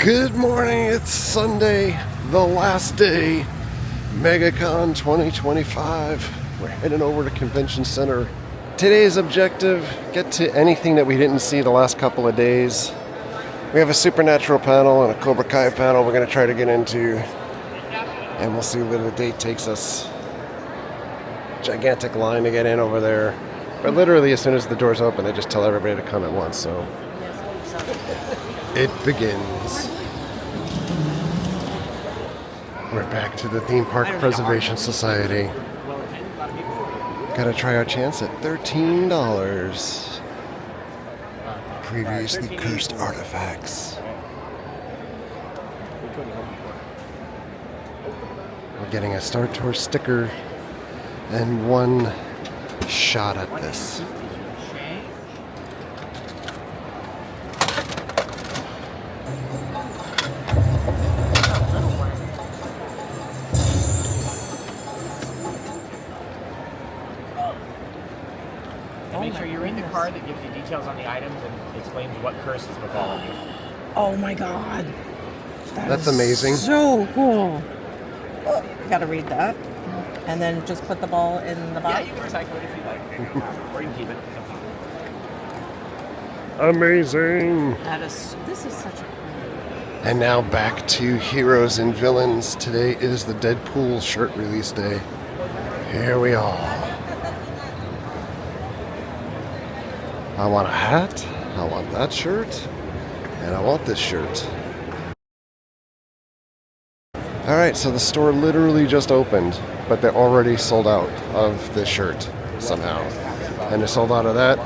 Good morning, it's Sunday, the last day, MEGACON 2025. We're heading over to Convention Center. Today's objective, get to anything that we didn't see the last couple of days. We have a Supernatural panel and a Cobra Kai panel we're going to try to get into, and we'll see where the date takes us. Gigantic line to get in over there. But literally as soon as the doors open, they just tell everybody to come at once, so it begins. We're back to the Theme Park Preservation Society. Gotta try our chance at $13. Previously cursed artifacts. We're getting a Star Tour sticker and one shot at this. Make sure you read the card that gives you details on the items and explains what curse has befallen you. Oh my god. That's amazing. So cool. Oh, you gotta read that. And then just put the ball in the Yeah, box. you can recycle it if you like. Or you can keep it. Amazing. This is such a cool. And now back to Heroes and Villains. Today is the Deadpool shirt release day. Here we are. I want a hat, I want that shirt, and I want this shirt. Alright, so the store literally just opened, but they're already sold out of this shirt somehow. And they're sold out of that,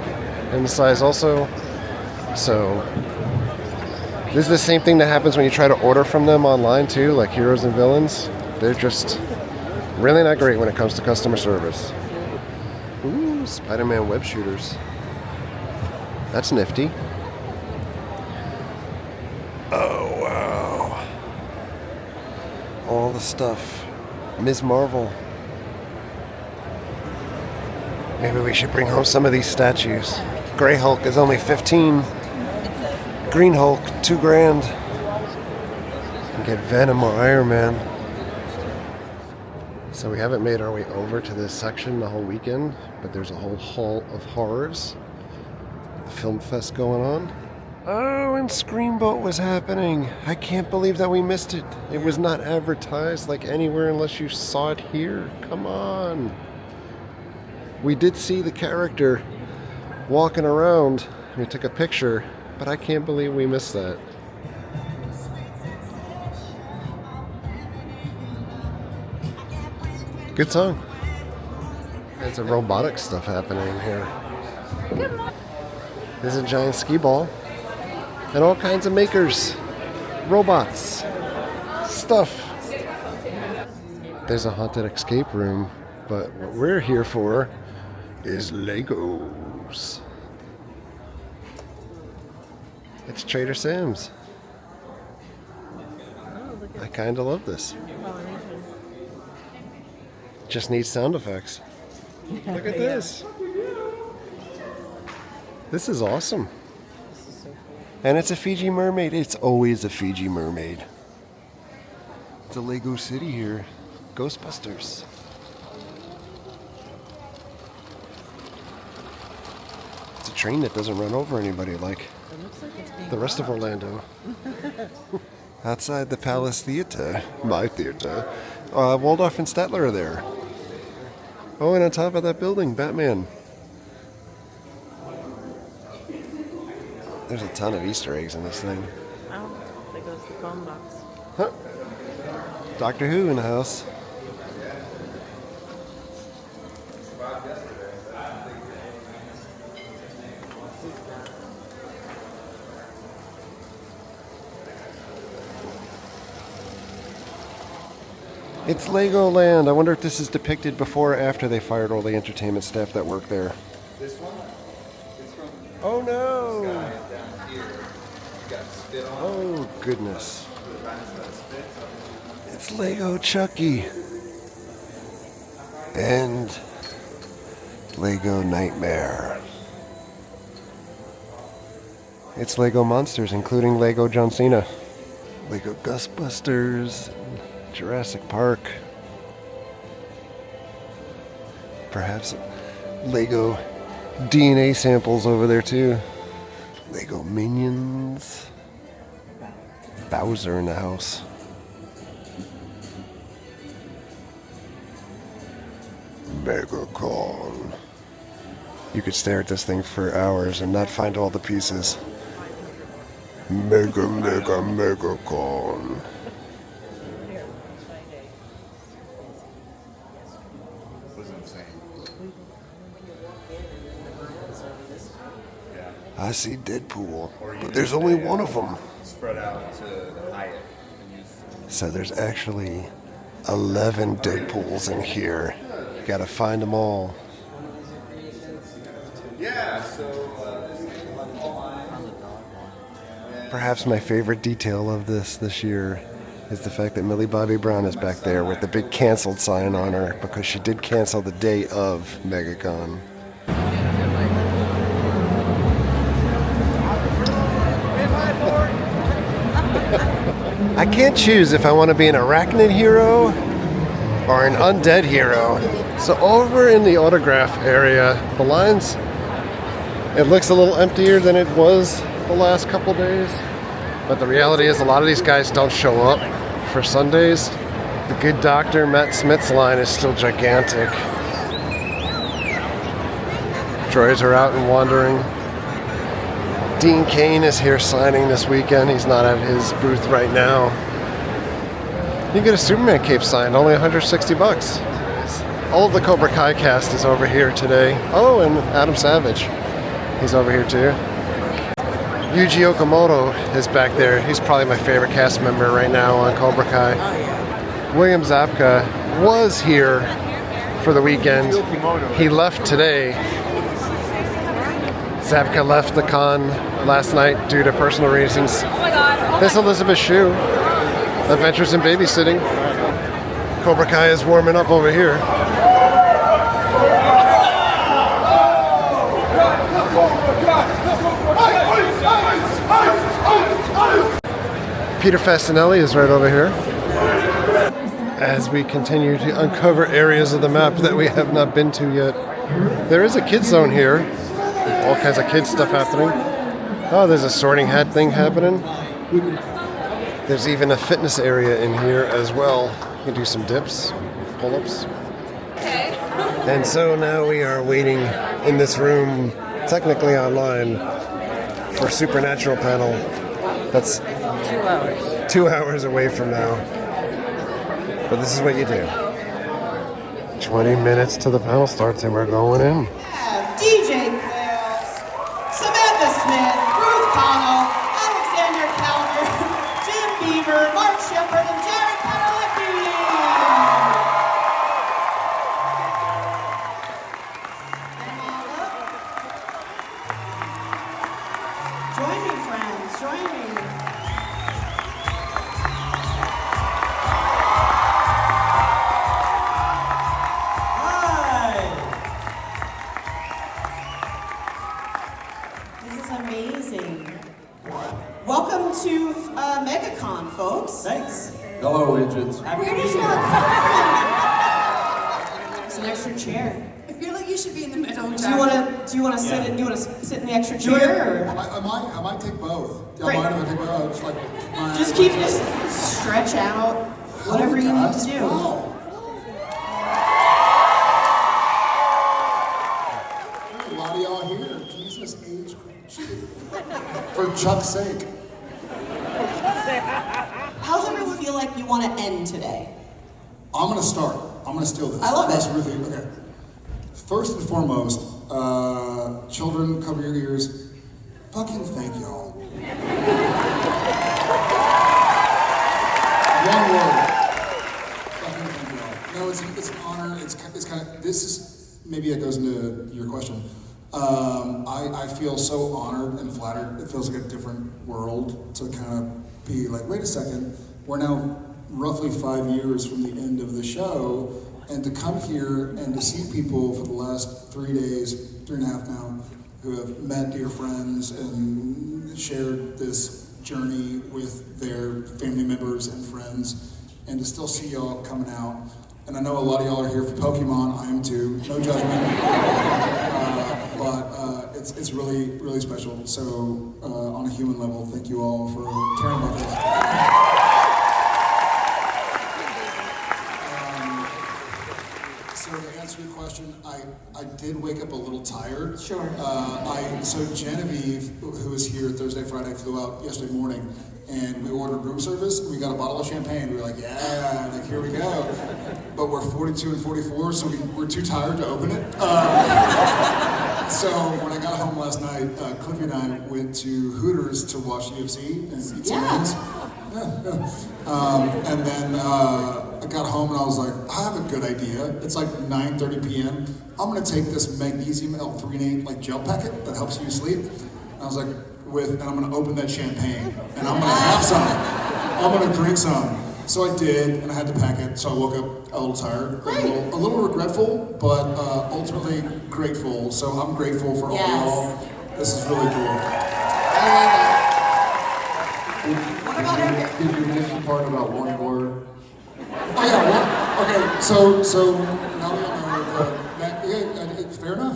and the size also. So, this is the same thing that happens when you try to order from them online too, like Heroes and Villains. They're just really not great when it comes to customer service. Ooh, Spider-Man web shooters. That's nifty. Oh, wow. All the stuff. Ms. Marvel. Maybe we should bring home some of these statues. Grey Hulk is only 15. Green Hulk, $2,000. And get Venom or Iron Man. So we haven't made our way over to this section the whole weekend, but there's a whole hall of horrors. Film fest going on. Oh, and Screamboat was happening. I can't believe that we missed it. It was not advertised like anywhere unless you saw it here. Come on. We did see the character walking around. We took a picture, but I can't believe we missed that. Good song. There's some robotic stuff happening here. There's a giant skee ball and all kinds of makers, robots, stuff. There's a haunted escape room, but what we're here for is Legos. It's Trader Sam's. I kind of love this. Just needs sound effects. Look at this. This is awesome. And it's a Fiji mermaid. It's always a Fiji mermaid. It's a Lego city here. Ghostbusters. It's a train that doesn't run over anybody like the rest of Orlando. Outside the Palace Theater, my theater, Waldorf and Statler are there. Oh, and on top of that building, Batman. There's a ton of Easter eggs in this thing. Oh, there goes the phone box. Huh. Doctor Who in the house. It's Legoland. I wonder if this is depicted before or after they fired all the entertainment staff that work there. This one is from Oh no! guy down here. Got spit on. Oh goodness. It's Lego Chucky. And Lego Nightmare. It's Lego Monsters, including Lego John Cena. Lego Ghostbusters, Jurassic Park. Perhaps Lego DNA samples over there too. Lego Minions. Bowser in the house. MEGACON. You could stare at this thing for hours and not find all the pieces. MEGACON. I see Deadpool, but there's only one of them. Spread out to the Hyatt. So there's actually 11 Deadpools in here. You gotta find them all. Yeah, so Perhaps my favorite detail of this year is the fact that Millie Bobby Brown is back there with the big canceled sign on her because she did cancel the day of MegaCon. I can't choose if I want to be an arachnid hero or an undead hero. So over in the autograph area, the lines, it looks a little emptier than it was the last couple days. But the reality is a lot of these guys don't show up for Sundays. The Good Doctor Matt Smith's line is still gigantic. Droids are out and wandering. Dean Cain is here signing this weekend. He's not at his booth right now. You can get a Superman cape signed, only $160. All of the Cobra Kai cast is over here today. Oh, and Adam Savage. He's over here too. Yuji Okamoto is back there. He's probably my favorite cast member right now on Cobra Kai. William Zabka was here for the weekend. He left today. Zabka left the con last night due to personal reasons. This Elizabeth Shue, Adventures in Babysitting. Cobra Kai is warming up over here. Peter Fasinelli is right over here. As we continue to uncover areas of the map that we have not been to yet. There is a kids zone here. All kinds of kids stuff happening. Oh, there's a sorting hat thing happening. There's even a fitness area in here as well. You can do some dips, pull-ups. And so now we are waiting in this room, technically online, for Supernatural panel. That's 2 hours away from now. But this is what you do. 20 minutes till the panel starts and we're going in. DJ Samantha Smith, Ruth Connell, Alexander Calder, Jim Beaver, Mark Shepard, and Jared Padalecki. Join me, friends. Join me. Hi. This is amazing. Welcome to MEGACON, folks. thanks. Hello, agents. Where did you come from? It's an extra chair. I feel like you should be in the middle. Do you want to sit? Do you want to sit in the extra chair? Or? I might take both. Great. I might take both. Just like Just stretch out, whatever you need to do. Wow. A lot of y'all here. Jesus, age group. For Chuck's sake. How's everyone feel like you want to end today? I'm gonna start. I'm gonna steal this. I love it. Ruthie. Okay. First and foremost, children, cover your ears. Fucking thank y'all. One word. Fucking thank y'all. No, it's an honor. It's kind of, this is, maybe it goes into your question. I feel so honored and flattered. It feels like a different world to kind of be like, wait a second, we're now roughly 5 years from the end of the show, and to come here and to see people for the last 3 days, 3.5 now, who have met dear friends and shared this journey with their family members and friends, and to still see y'all coming out. And I know a lot of y'all are here for Pokemon. I am too. No judgment. But it's really, really special. So on a human level, thank you all for caring about this. So to answer your question, I did wake up a little tired. Sure. So Genevieve, who was here Thursday, Friday, flew out yesterday morning, and we ordered room service. We got a bottle of champagne. We were like, yeah, like here we go. But we're 42 and 44, so we're too tired to open it. So when I got home last night, Cliffy and I went to Hooters to watch UFC and eat some wings. And then I got home and I was like, I have a good idea. It's like 9:30 p.m. I'm gonna take this magnesium L-threonate like gel packet that helps you sleep. And I was like, and I'm gonna open that champagne and I'm gonna have some. I'm gonna drink some. So I did, and I had to pack it. So I woke up a little tired, a little regretful, but ultimately grateful. So I'm grateful for all y'all. This is really cool. What about Eric? Did you miss the part about one word? Oh yeah, okay, so now we all know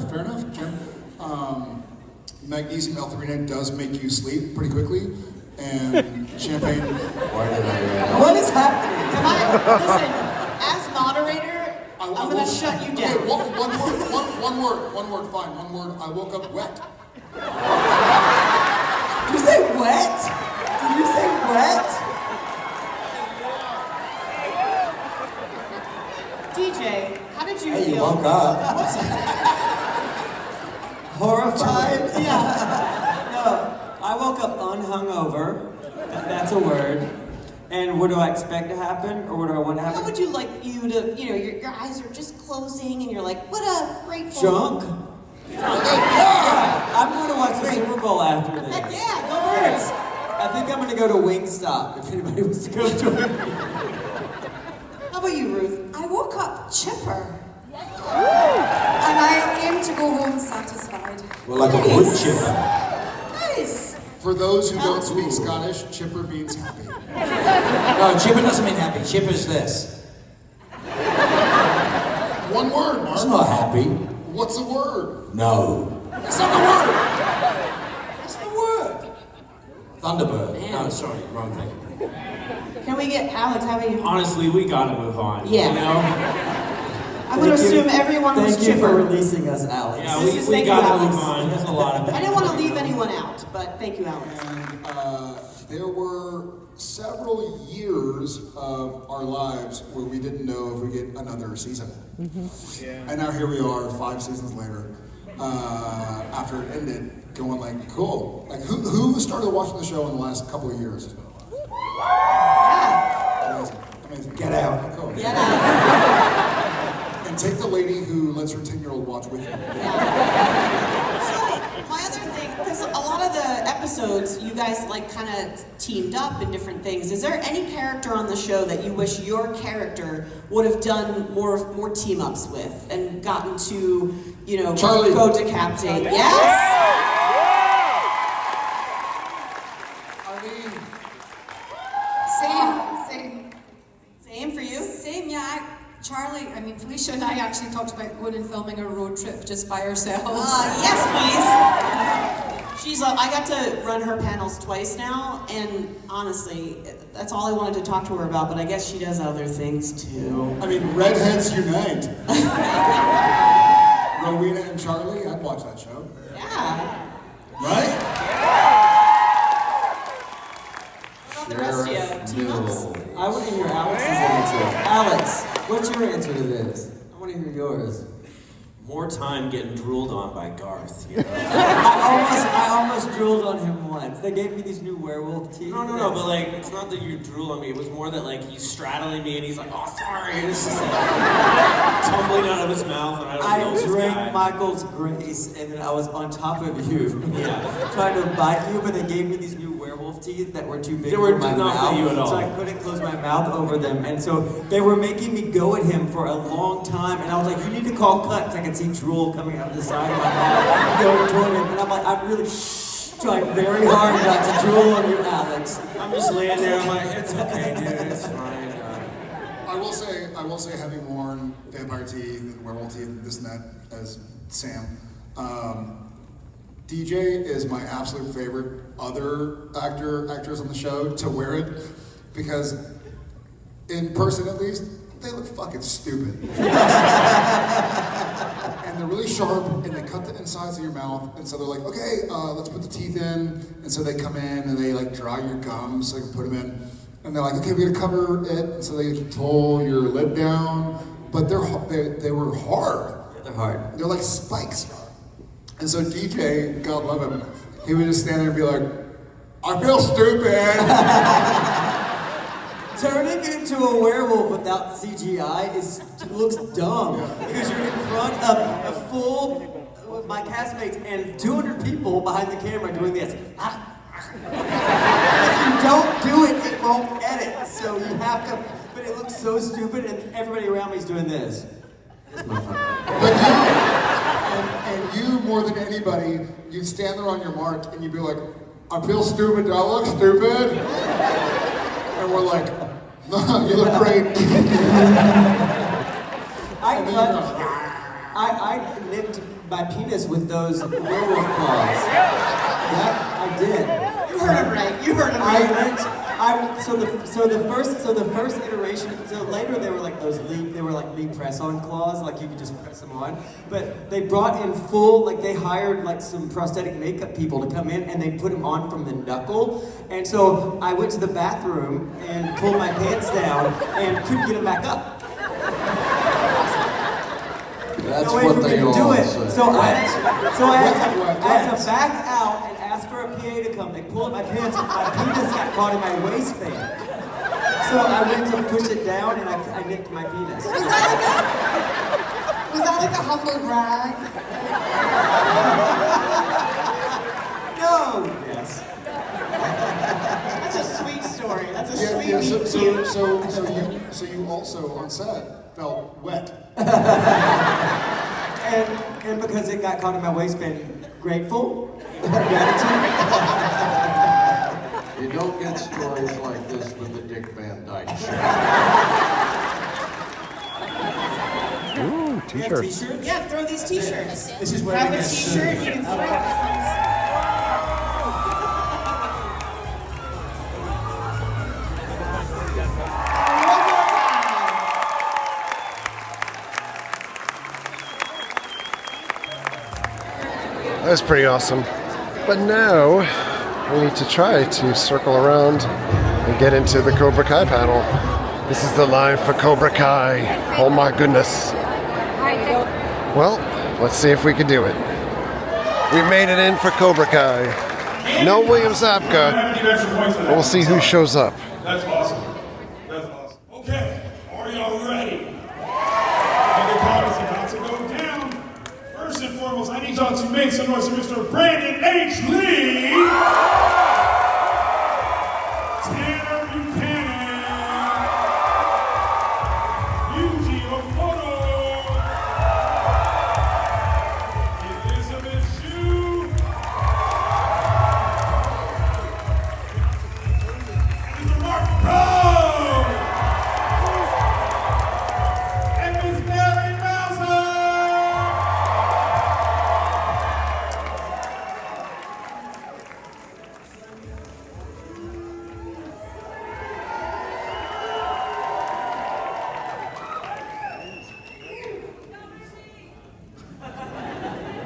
fair enough, Jim. Magnesium L-threonate does make you sleep pretty quickly, and champagne. Why did I? What is happening? Listen, as moderator, I'm gonna shut you down. Okay, one word, fine, one word. I woke up wet. Did you say wet? Did you say wet? DJ, how did you Hey, you feel? woke up. Horrified? Yeah. No, I woke up unhungover. That's a word. And what do I expect to happen, or what do I want to happen? How would you like you to, your eyes are just closing and you're like, what a grateful. Junk? Yeah, I'm going to watch the Super Bowl after this. Heck yeah, go Birds. I think I'm going to go to Wingstop if anybody wants to go to it. How about you, Ruth? I woke up chipper. And I aim to go home satisfied. Well, like a wood chipper. Nice. For those who don't speak Scottish, chipper means happy. No, chipper doesn't mean happy. Chipper's this. One word, Mark. It's not happy. What's the word? No. That's not the word. What's the word? Thunderbird. Man. No, sorry, wrong thing. Can we get Alex? How about you? Honestly, we gotta move on. Yeah. You know? I'm gonna assume everyone was Thank you for chipper. releasing us, Alex. Yeah, This is we thank you, gotta move Alex. on. There's a lot of I didn't want to leave anyone out, but thank you, Alex. And there were several years of our lives where we didn't know if we get another season. And now here we are, 5 seasons later, after it ended, going like, cool. Like, who started watching the show in the last couple of years? Amazing. Get out. Cool. Yeah. And take the lady who lets her 10-year-old watch with you. So my other thing, because a lot of the episodes, you guys like kind of teamed up in different things. Is there any character on the show that you wish your character would have done more team ups with and gotten to, Charlie. go decapitate? Yes. Same for you. Same, yeah. Charlie, Felicia and I actually talked about going and filming a road trip just by ourselves. Yes, please. She's I got to run her panels twice now, and honestly, that's all I wanted to talk to her about, but I guess she does other things too. Redheads unite. Rowena and Charlie, I'd watch that show. Yeah. Right? What about the rest of you? Team ups? I want to hear Alex's answer. Alex, what's your answer to this? I want to hear yours. more time getting drooled on by Garth. You know? I almost drooled on him once. They gave me these new werewolf teeth. No, but like, it's not that you drool on me. It was more that like he's straddling me and he's like, oh, sorry. And it's just like tumbling out of his mouth. And I don't know this drank guy. Michael's Grace, and then I was on top of you, trying to bite you, but they gave me these new werewolf teeth that were too big for my not mouth, for you at all. so I couldn't close my mouth over them, and so they were making me go at him for a long time, and I was like, you need to call cut, because I could see drool coming out of the side of my mouth, going toward him, and I'm like, I'm really Trying very hard not to drool on you, Alex. I'm just laying there. I'm like, it's okay, dude. It's fine. I will say, having worn vampire teeth and werewolf teeth and this and that as Sam, DJ is my absolute favorite other actress on the show to wear it, because in person at least, they look fucking stupid. And they're really sharp, and they cut the insides of your mouth, and so they're like, okay, let's put the teeth in, and so they come in and they like dry your gums so they can put them in, and they're like, okay, we're gonna cover it, and so they pull your lid down, but they were hard. Yeah, they're hard. They're like spikes. And so DJ, God love him, he would just stand there and be like, I feel stupid. Turning into a werewolf without CGI looks dumb, because you're in front of a full, my castmates and 200 people behind the camera doing this. And if you don't do it, it won't edit. So you have to, but it looks so stupid, and everybody around me is doing this. This motherfucker. And you, more than anybody, you'd stand there on your mark and you'd be like, I feel stupid, do I look stupid? And we're like, no, you look great. I nicked my penis with those werewolf claws. Yeah, I did. You heard him right. You heard him right. So the first iteration. So later they were like Lee press-on claws, like you could just press them on. But they brought in full, like they hired like some prosthetic makeup people to come in, and they put them on from the knuckle. And so I went to the bathroom and pulled my pants down and couldn't get them back up. That's no way what for me they to all do it. say. So I had to back out and ask for a PA to come. They pulled my pants, and my penis got caught in my waistband. So I went to push it down, and I nicked my penis. Was that like a humble brag? No. Yes. That's a sweet story. That's a sweet Yeah, meet cute. so you also on set felt wet. And because it got caught in my waistband, grateful, gratitude. You don't get stories like this with the Dick Van Dyke Show. Ooh, t-shirts. T-shirts? Yeah, throw these t-shirts. This is where Grab we a get t-shirt, you can throw it. That was pretty awesome. But now we need to try to circle around and get into the Cobra Kai panel. This is the line for Cobra Kai. Oh my goodness. Well, let's see if we can do it. We made it in for Cobra Kai. No William Zabka. But we'll see who shows up. That's awesome. That's awesome. Okay, are y'all ready? MEGACON is about to go down. First and foremost, I need y'all to make some noise for Mr. Brandon H. Lee. Tanner Buchanan. Yuji Okoro. Elizabeth Shu. Mr. Mark Rowe. And Ms. Mary Mouser.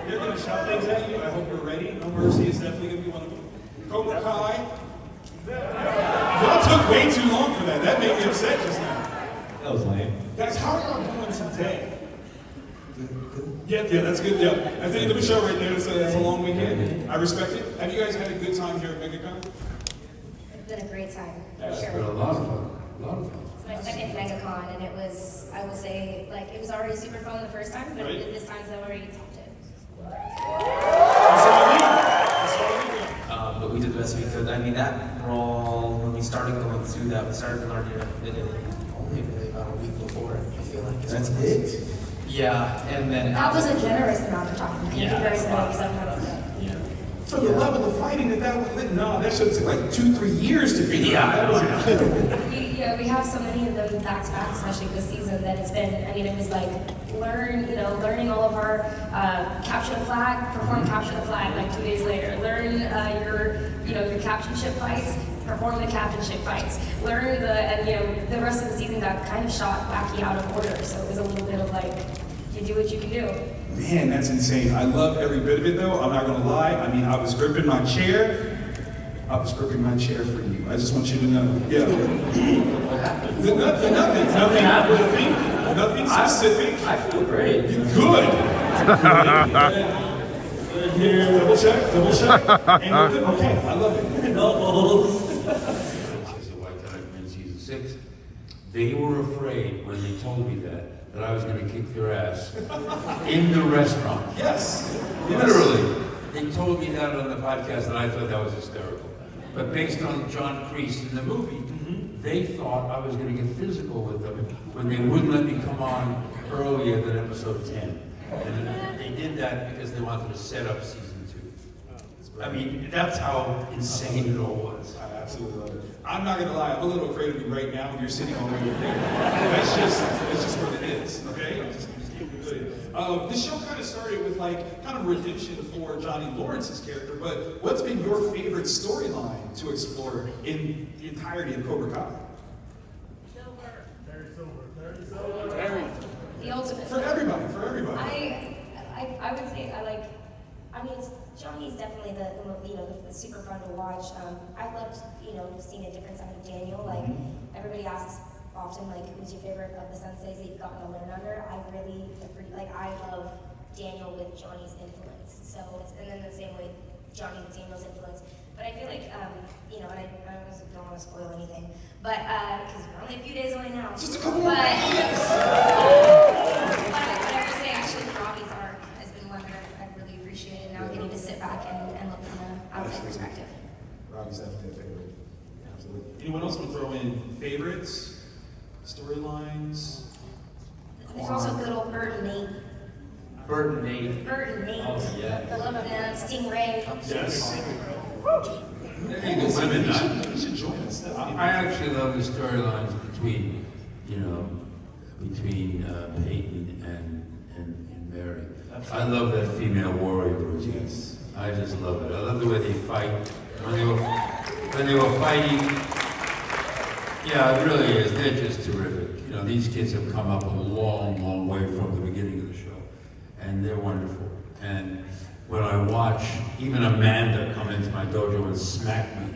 They're going to shout things at you. I hope you're ready. No Mercy is definitely going to be one of them. Cobra Kai. Y'all took way too long for that. That made me upset just now. That was lame. Guys, how are y'all doing today? Yeah, that's good. Yeah, I think the show right there. It's a long weekend. I respect it. Have you guys had a good time here at MEGACON? It's been a great time, for It's sure. been a lot of fun. A lot of fun. It's my second MEGACon, and it was, I will say, like, it was already super fun the first time, but Right. this time's already topped it. That's all I need. That's all I need. But we did the best we could. I mean, that brawl, when we started going through that, we started in our only really about a week before, I feel like. That's it. Yeah, and then That was a generous amount of time in Yeah, comparison to wow. what we sometimes get. Yeah. For the level of fighting that was, no, that should take like 2-3 years to figure out. Yeah, we have so many of them back to back, especially this season, that it's been, I mean, it was like learning all of our capture the flag, perform capture the flag like 2 days later, learn your captainship fights, perform the captainship fights, learn the rest of the season got kind of shot wacky out of order, so it was a little bit of like, you do what you can do. Man, that's insane. I love every bit of it though, I'm not gonna lie. I mean, I was gripping my chair for you. I just want you to know. Yeah. Nothing specific. I feel great. Good. Here, double check. And we're good. Okay, I love it. In season 6, they were afraid when they told me that I was going to kick their ass in the restaurant. Yes. Literally. They told me that on the podcast, and I thought that was hysterical. But based on John Kreese in the movie, they thought I was going to get physical with them when they wouldn't let me come on earlier than episode 10. And they did that because they wanted to set up season 2. I mean, that's how insane it all was. I absolutely love it. I'm not gonna lie, I'm a little afraid of you right now when you're sitting on your thing. That's just what it is, okay? I'm just keep it good. The show kind of started with like kind of redemption for Johnny Lawrence's character, but what's been your favorite storyline to explore in the entirety of Cobra Kai? The ultimate. For everybody. I would say Johnny's definitely the super fun to watch. I loved seeing a different side of Daniel. Like everybody asks often like who's your favorite of the senseis that you've gotten to learn under. I really agree. Like I love Daniel with Johnny's influence. So and then the same way Johnny with Daniel's influence. But I feel like and I don't want to spoil anything, but because we're only a few days away now. Just a couple more. But I would say actually Robbie's arc has been one that I've really appreciated now, getting to sit back and look from an outside perspective. Robbie's definitely a favorite. Absolutely. Anyone else want to throw in favorites, storylines? There's also good old Bert and Nate. Bert and Nate. Oh, yeah. The love of them, Stingray. Yes. You should join us. I actually love the storylines between Peyton and Mary. I love that female warrior routine. I just love it. I love the way they fight. When they were fighting, yeah, it really is. They're just terrific. These kids have come up a long, long way from the beginning of the show, and they're wonderful. And when I watch even Amanda come into my dojo and smack me,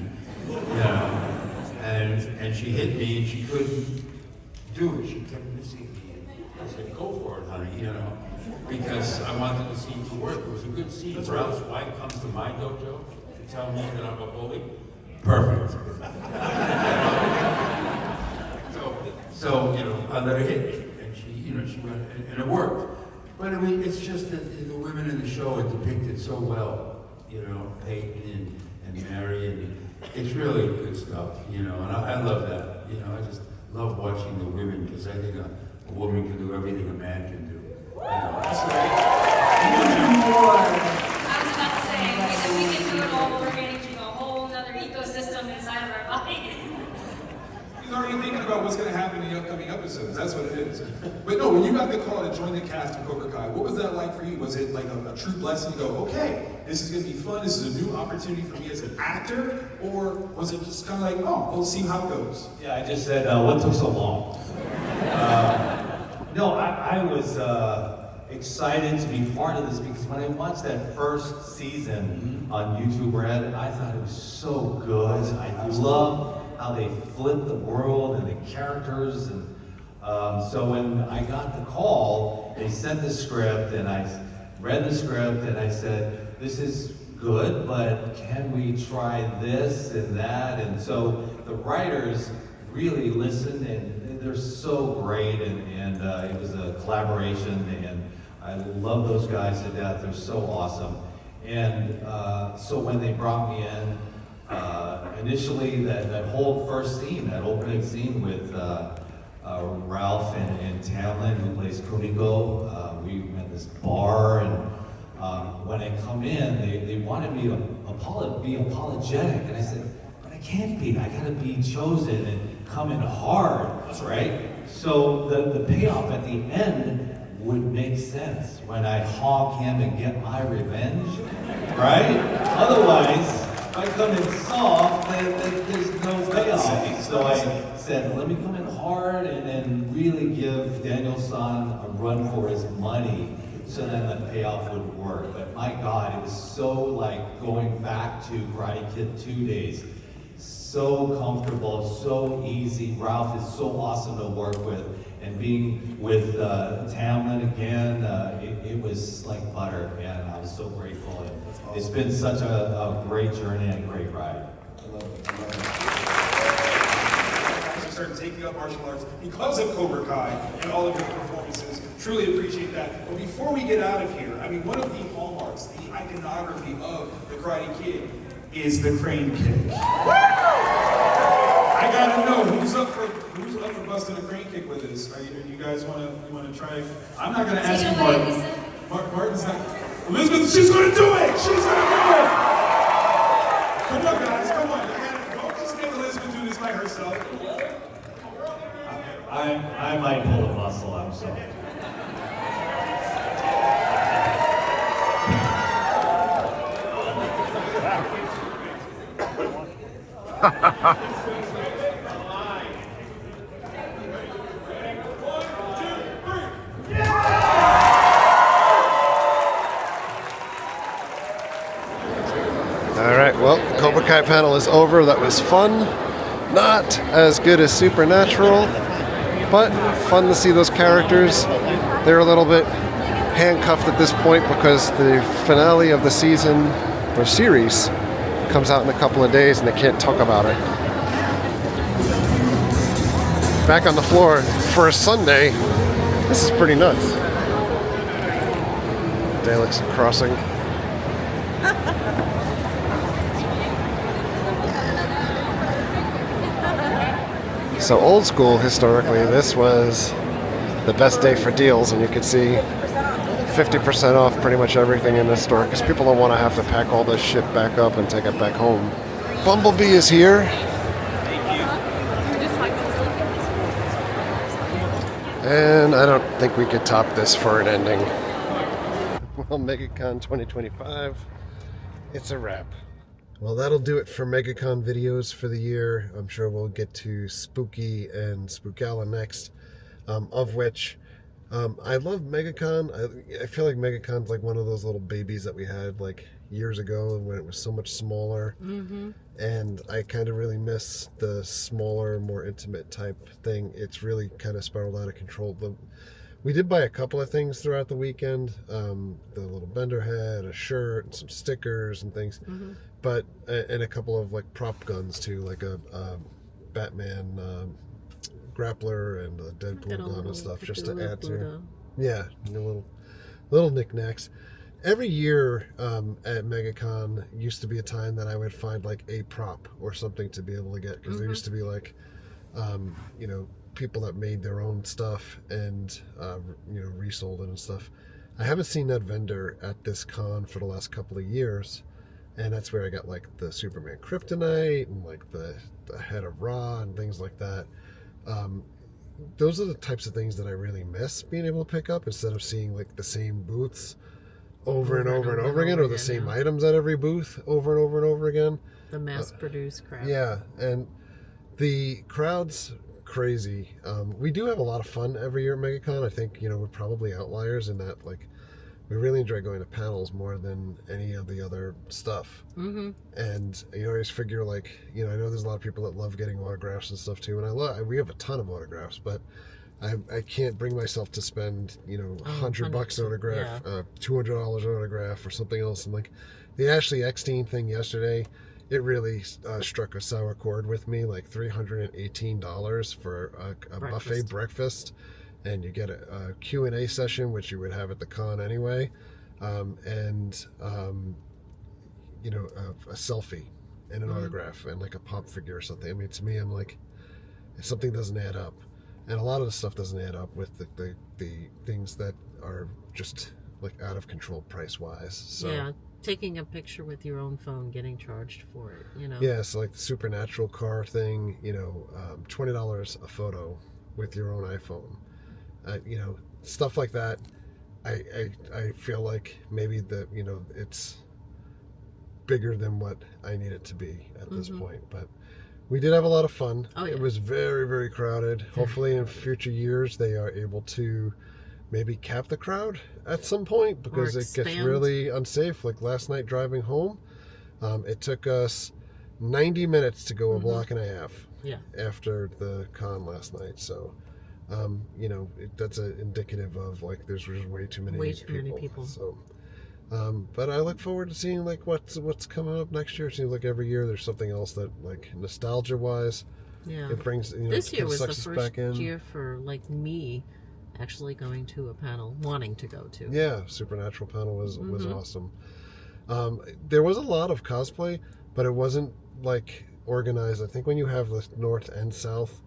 and she hit me and she couldn't do it. She kept missing me. I said, "Go for it, honey," because I wanted the scene to work. It was a good scene. Ralph's wife comes to my dojo to tell me that I'm a bully. Perfect. So I let her hit me, and she went, and it worked. But I mean, it's just that the women in the show are depicted so well, Peyton and Mary, and it's really good stuff, and I love that. I just love watching the women because I think a woman can do everything a man can do. That's right. I was about to say, we can do it all. We're managing a whole other ecosystem inside of our bodies. He's already thinking about what's going to happen in the upcoming episodes. That's what it is. But no, when you got the call to join the cast of Cobra Kai, what was that like for you? Was it like a true blessing to go, okay, this is going to be fun, this is a new opportunity for me as an actor? Or was it just kind of like, oh, we'll see how it goes? Yeah, I just said, what took so long? No, I was excited to be part of this because when I watched that first season on YouTube Red, I thought it was so good. I love how they flipped the world and the characters, and so when I got the call, they sent the script, and I read the script, and I said, "This is good, but can we try this and that?" And so the writers really listened, and they're so great, and it was a collaboration, and I love those guys to death. They're so awesome, and so when they brought me in. Initially, that whole first scene, that opening scene with Ralph and Tamlin, who plays Kunigo, we were at this bar, and when I come in, they wanted me to be apologetic. And I said, but I can't be. I gotta be chosen and come in hard, right? So the payoff at the end would make sense when I hog him and get my revenge, right? Otherwise, if I come in soft, then there's no payoff. So I said, let me come in hard and then really give Daniel-san a run for his money, so then the payoff would work. But my God, it was so like going back to Karate Kid 2 days. So comfortable, so easy. Ralph is so awesome to work with. And being with Tamlin again, it was like butter, and I was so grateful. And it's been such a great journey and a great ride. I love it. You started taking up martial arts because of Cobra Kai and all of your performances. Truly appreciate that. But before we get out of here, I mean, one of the hallmarks, the iconography of the Karate Kid is the crane kick. I gotta know who's up for busting a crane kick with us. You guys wanna try? I'm not gonna ask you, Martin. Martin's not. Elizabeth, she's gonna do it. She's gonna do it. Come on, guys. Come on. Don't just make Elizabeth do this by herself. I might pull a muscle. I'm sorry. Alright, well, Cobra Kai panel is over. That was fun. Not as good as Supernatural, but fun to see those characters. They're a little bit handcuffed at this point because the finale of the season or series comes out in a couple of days and they can't talk about it. Back on the floor for a Sunday. This is pretty nuts. Daleks crossing. So old school, historically, this was the best day for deals, and you could see 50% off pretty much everything in this store because people don't want to have to pack all this shit back up and take it back home. Bumblebee is here. And I don't think we could top this for an ending. Well, MegaCon 2025, it's a wrap. Well, that'll do it for MegaCon videos for the year. I'm sure we'll get to Spooky and Spookala next, of which I love MegaCon. I feel like MegaCon's like one of those little babies that we had like years ago when it was so much smaller. Mm-hmm. And I kind of really miss the smaller, more intimate type thing. It's really kind of spiraled out of control. We did buy a couple of things throughout the weekend. The little bender head, a shirt, and some stickers and things. Mm-hmm. But, and a couple of like prop guns too, like a Batman grappler and a Deadpool gun and stuff, just to add to. Yeah, little knickknacks. Every year at MegaCon used to be a time that I would find like a prop or something to be able to get, because there used to be like, people that made their own stuff and resold it and stuff. I haven't seen that vendor at this con for the last couple of years, and that's where I got like the Superman Kryptonite and like the head of Ra and things like that. Those are the types of things that I really miss being able to pick up, instead of seeing like the same booths over and over again, or the same items at every booth over and over again. The mass-produced crap. Yeah, and the crowd's crazy. We do have a lot of fun every year at MegaCon. I think, we're probably outliers in that, like, we really enjoy going to panels more than any of the other stuff. Mm-hmm. And, I always figure, like, I know there's a lot of people that love getting autographs and stuff too, and we have a ton of autographs, but I can't bring myself to spend, $100 autograph, $200 autograph or something else. And like the Ashley Eckstein thing yesterday, it really struck a sour chord with me, like $318 for a buffet breakfast. And you get a Q&A session, which you would have at the con anyway. And a selfie and an autograph and like a pop figure or something. I mean, to me, I'm like, something doesn't add up. And a lot of the stuff doesn't add up with the things that are just like out of control price wise. So. Yeah, taking a picture with your own phone, getting charged for it, you know. Yeah, so like the Supernatural car thing, you know, $20 a photo with your own iPhone. You know, stuff like that. I feel like maybe you know, it's bigger than what I need it to be at this point. But we did have a lot of fun. Oh, yeah. It was very, very crowded. Hopefully in future years they are able to maybe cap the crowd at some point, because it gets really unsafe. Like last night driving home, it took us 90 minutes to go a block and a half after the con last night. So, you know, that's indicative of like there's just way too many people. So, but I look forward to seeing like what's coming up next year. It seems like every year there's something else that, like, nostalgia wise, it brings, you know, this year was the sucks us first back in. year for like me actually going to a panel, wanting to go to. Yeah, Supernatural panel was awesome. There was a lot of cosplay, but it wasn't like organized. I think when you have the north and south,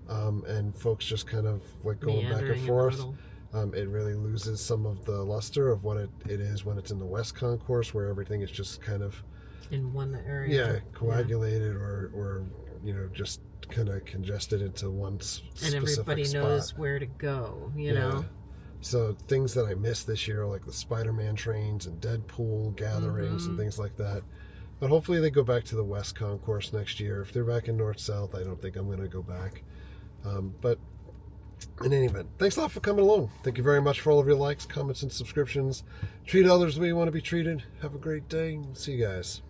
and folks just kind of like going back and forth, it really loses some of the luster of what it is when it's in the West Concourse, where everything is just kind of in one area. Yeah, coagulated or you know, just kind of congested into one specific and everybody knows spot. where to go, you know. So things that I missed this year, like the Spider-Man trains and Deadpool gatherings and things like that. But hopefully they go back to the West Concourse next year. If they're back in North-South, I don't think I'm going to go back. But in any event, thanks a lot for coming along. Thank you very much for all of your likes, comments, and subscriptions. Treat others the way you want to be treated. Have a great day. See you guys.